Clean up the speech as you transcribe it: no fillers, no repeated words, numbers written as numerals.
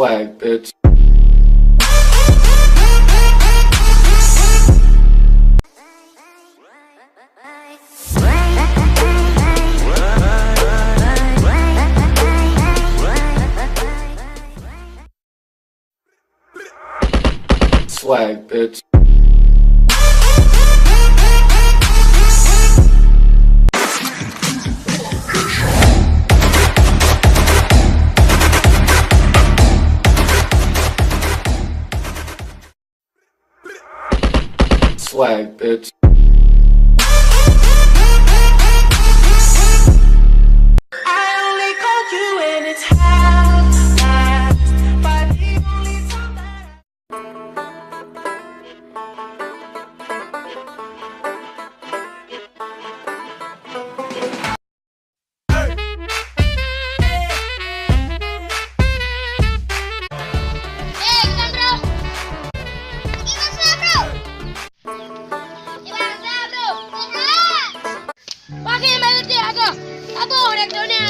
Swag, bitch. Swag, bitch. Swag, bitch. I only call you when it's half past, but the only time that Pakai balik dia aku. Apa udah kau ni?